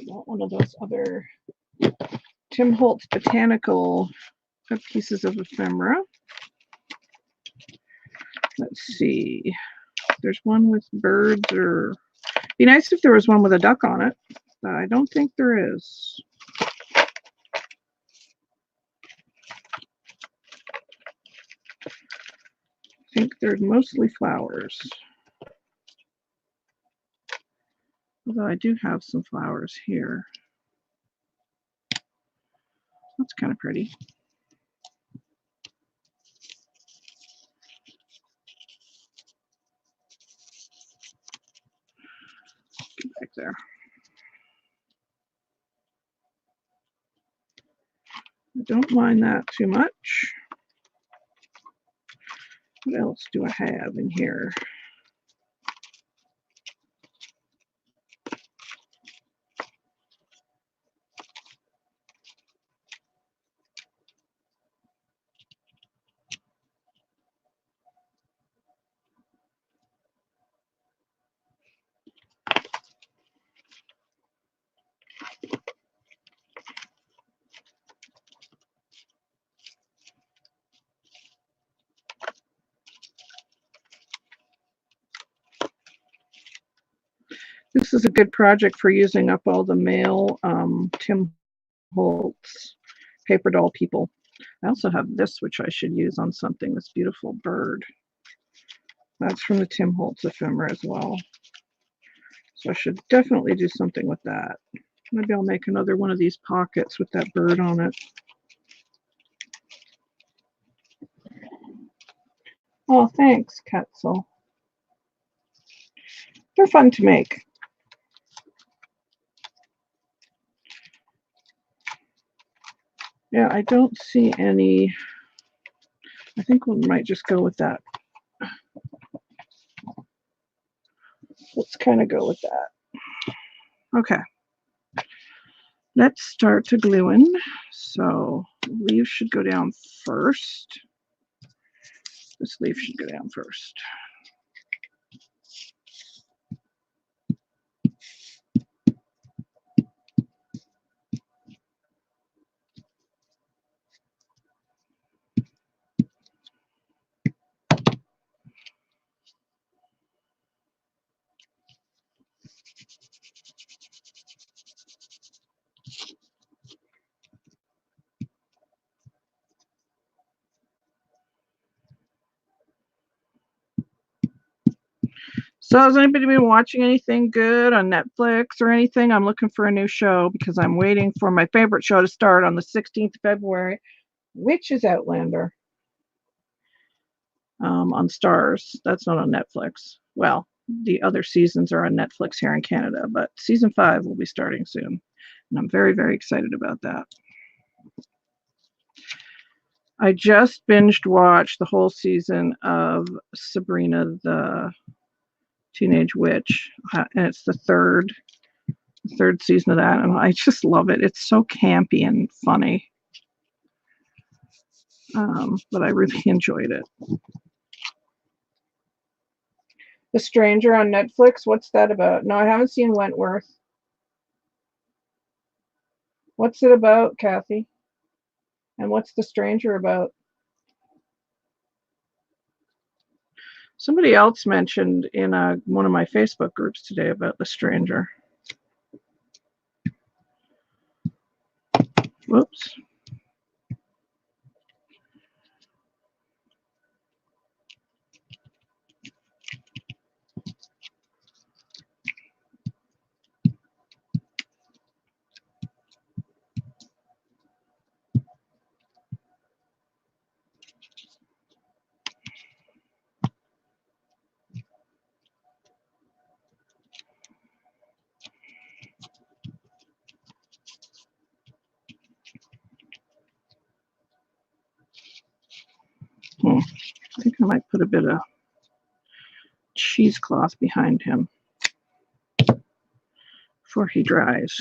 one of those other Tim Holtz botanical pieces of ephemera. Let's see. There's one with birds, or be nice if there was one with a duck on it, but I don't think there is. I think they're mostly flowers. Although I do have some flowers here. That's kind of pretty. Get back there. I don't mind that too much. What else do I have in here? This is a good project for using up all the male Tim Holtz paper doll people. I also have this, which I should use on something, this beautiful bird. That's from the Tim Holtz ephemera as well. So I should definitely do something with that. Maybe I'll make another one of these pockets with that bird on it. Oh, thanks, Ketzel. They're fun to make. Yeah, I don't see any. I think we might just go with that. Let's kind of go with that. Okay. Let's start to glue in. So leaves should go down first. This leaf should go down first. So has anybody been watching anything good on Netflix or anything? I'm looking for a new show because I'm waiting for my favorite show to start on the 16th of February, which is Outlander on Stars. That's not on Netflix. Well, the other seasons are on Netflix here in Canada, but season 5 will be starting soon. And I'm very, very excited about that. I just binged watched the whole season of Sabrina the Teenage Witch, and it's the third season of that, and I just love it. It's so campy and funny, but I really enjoyed it. The Stranger on Netflix, what's that about? No, I haven't seen Wentworth. What's it about, Kathy? And what's The Stranger about? Somebody else mentioned in one of my Facebook groups today about The Stranger. Whoops. I think I might put a bit of cheesecloth behind him before he dries.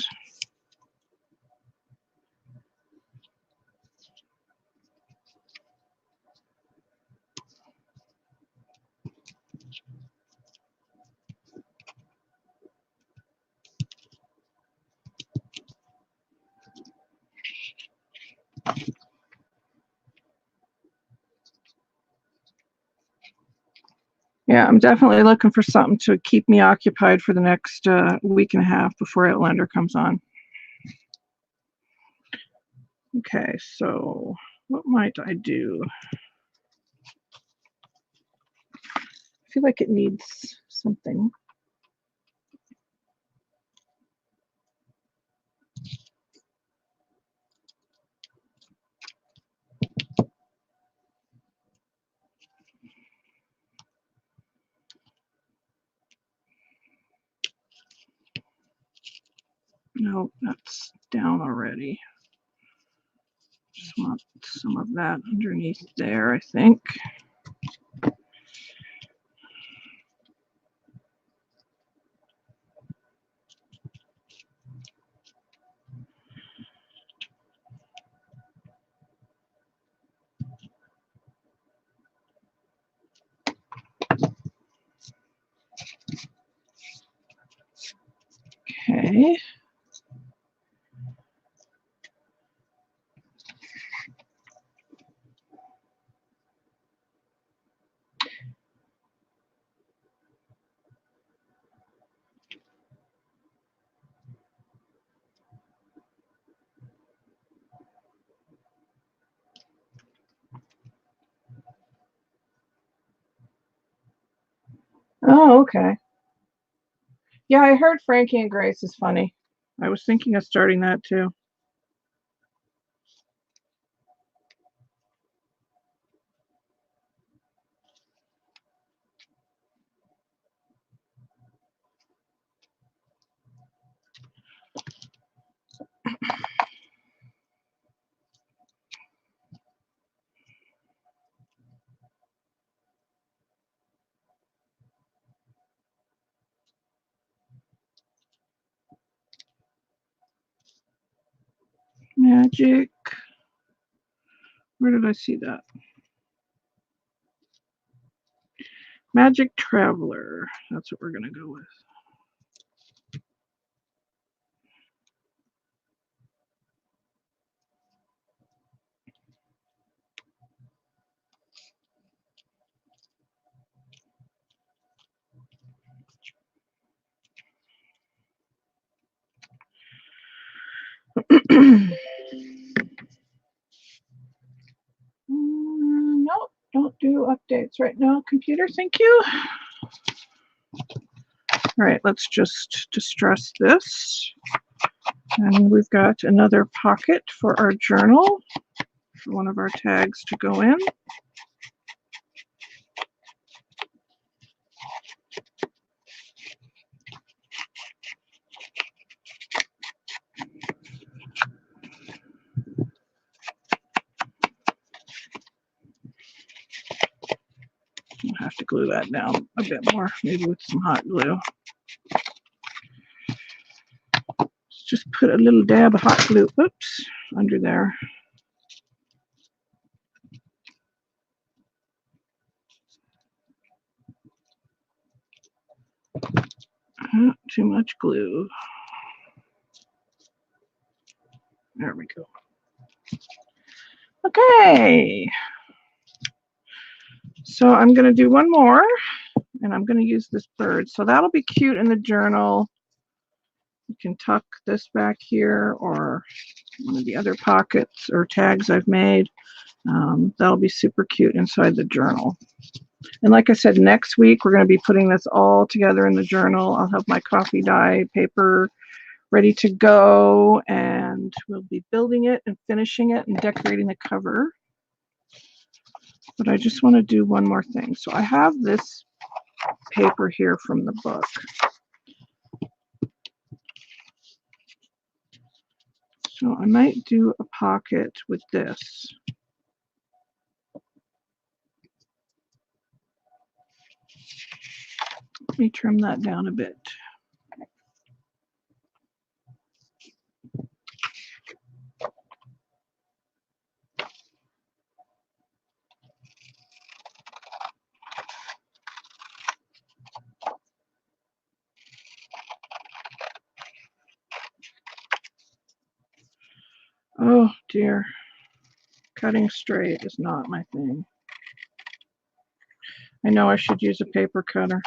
Yeah, I'm definitely looking for something to keep me occupied for the next week and a half before Outlander comes on. Okay, so what might I do? I feel like it needs something. No, that's down already. Just want some of that underneath there, I think. Okay. Oh, okay. Yeah, I heard Frankie and Grace is funny. I was thinking of starting that too. Magic. Where did I see that? Magic Traveler. That's what we're going to go with. Nope, don't do updates right now, computer. Thank you. All right, let's just distress this. And we've got another pocket for our journal, for one of our tags to go in. I'll have to glue that down a bit more, maybe with some hot glue. Just put a little dab of hot glue, oops, under there. Not too much glue. There we go. Okay. So I'm going to do one more, and I'm going to use this bird. So that'll be cute in the journal. You can tuck this back here or one of the other pockets or tags I've made. That'll be super cute inside the journal. And like I said, next week we're going to be putting this all together in the journal. I'll have my coffee dye paper ready to go, and we'll be building it and finishing it and decorating the cover. But I just want to do one more thing. So I have this paper here from the book. So I might do a pocket with this. Let me trim that down a bit. Oh dear. Cutting straight is not my thing. I know I should use a paper cutter.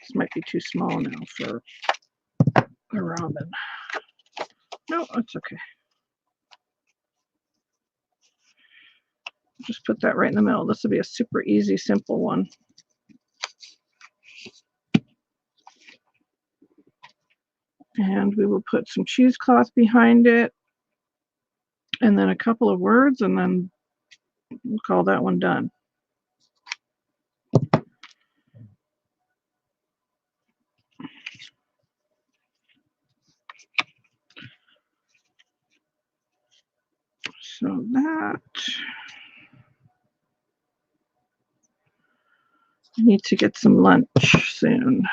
This might be too small now for a robin. No, that's okay. Just put that right in the middle. This will be a super easy, simple one. And we will put some cheesecloth behind it, and then a couple of words, and then we'll call that one done. So that, I need to get some lunch soon.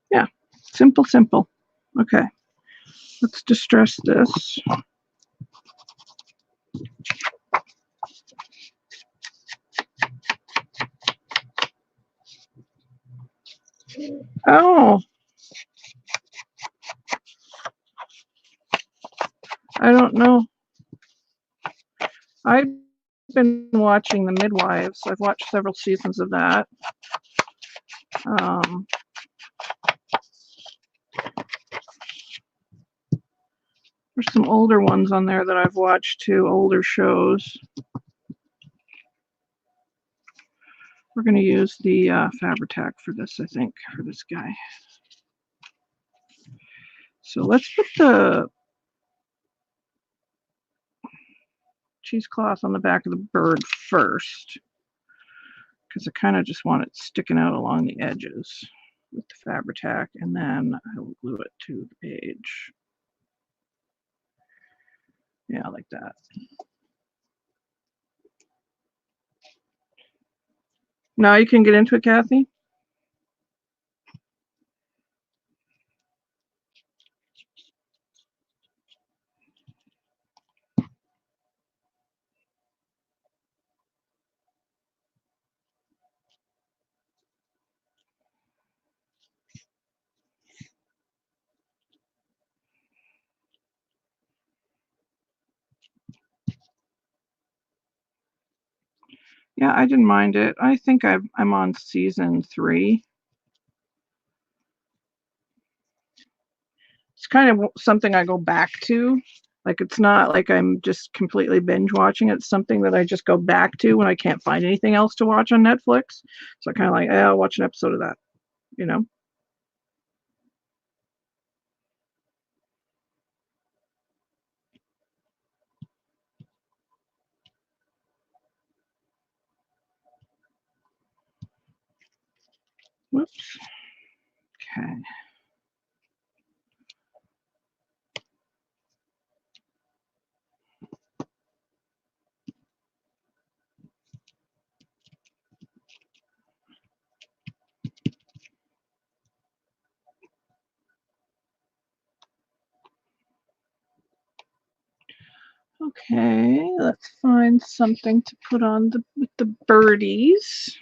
Yeah, simple, simple. Okay, let's distress this. Oh, I don't know. I've been watching The Midwives. I've watched several seasons of that. There's some older ones on there that I've watched too, older shows. We're going to use the Fabri-Tac for this, I think, for this guy. So let's put the cheesecloth on the back of the bird first, because I kind of just want it sticking out along the edges with the Fabri-Tac, and then I will glue it to the page. Yeah, like that. Now you can get into it, Kathy. Yeah, I didn't mind it. I think I'm on season 3. It's kind of something I go back to. Like, it's not like I'm just completely binge watching. It's something that I just go back to when I can't find anything else to watch on Netflix. So I kind of like, I'll watch an episode of that, you know? Whoops. Okay. Okay, let's find something to put on with the birdies.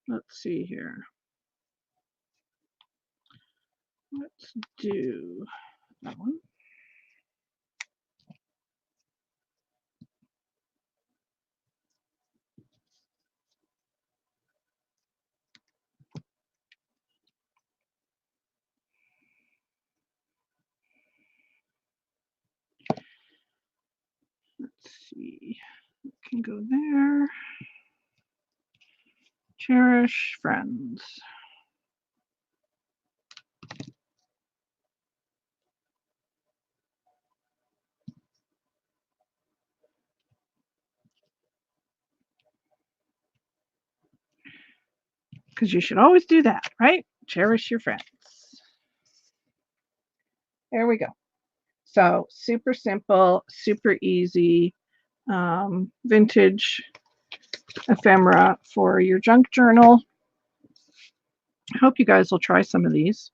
Let's see here. Let's do that one. Let's see. It can go there. Cherish friends. Because you should always do that, right? Cherish your friends. There we go. So super simple, super easy, vintage ephemera for your junk journal. I hope you guys will try some of these.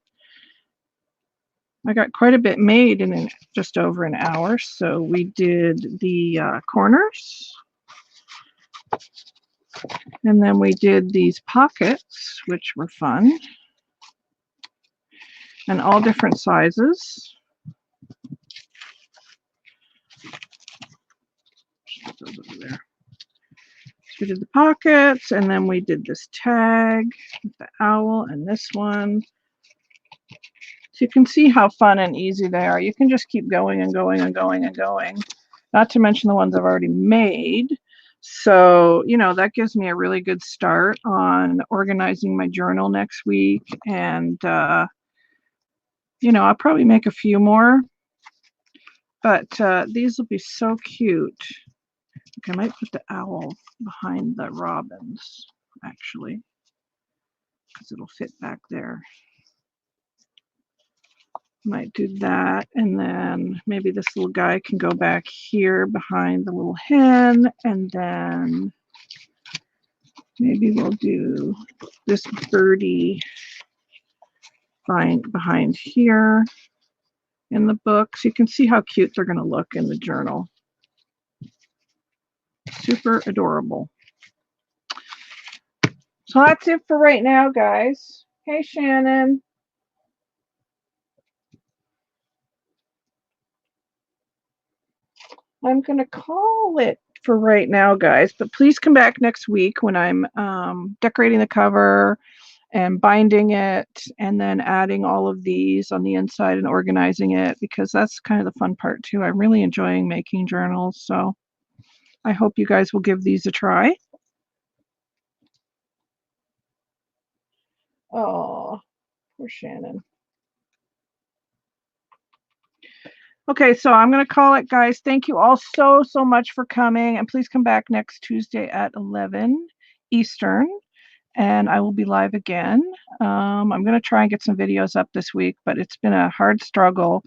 I got quite a bit made in just over an hour. So we did the corners, and then we did these pockets, which were fun, and all different sizes. Those over there. So we did the pockets, and then we did this tag with the owl and this one. So you can see how fun and easy they are. You can just keep going and going and going and going, not to mention the ones I've already made. So, you know, that gives me a really good start on organizing my journal next week. And, you know, I'll probably make a few more, but these will be so cute. Okay, I might put the owl behind the robins, actually, because it'll fit back there. Might do that, and then maybe this little guy can go back here behind the little hen, and then maybe we'll do this birdie behind here in the book, so you can see how cute they're going to look in the journal. Super adorable. So that's it for right now, guys. Hey, Shannon. I'm going to call it for right now, guys, but please come back next week when I'm decorating the cover and binding it, and then adding all of these on the inside and organizing it, because that's kind of the fun part too. I'm really enjoying making journals, so I hope you guys will give these a try. Oh, poor Shannon. Okay, so I'm going to call it, guys. Thank you all so much for coming, and please come back next Tuesday at 11 Eastern, and I will be live again. I'm going to try and get some videos up this week, but it's been a hard struggle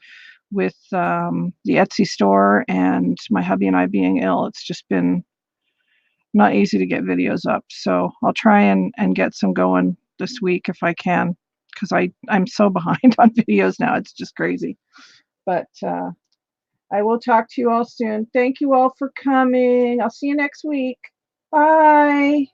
with the Etsy store and my hubby and I being ill. It's just been not easy to get videos up. So I'll try and get some going this week if I can, because I'm so behind on videos now. It's just crazy. But I will talk to you all soon. Thank you all for coming. I'll see you next week. Bye.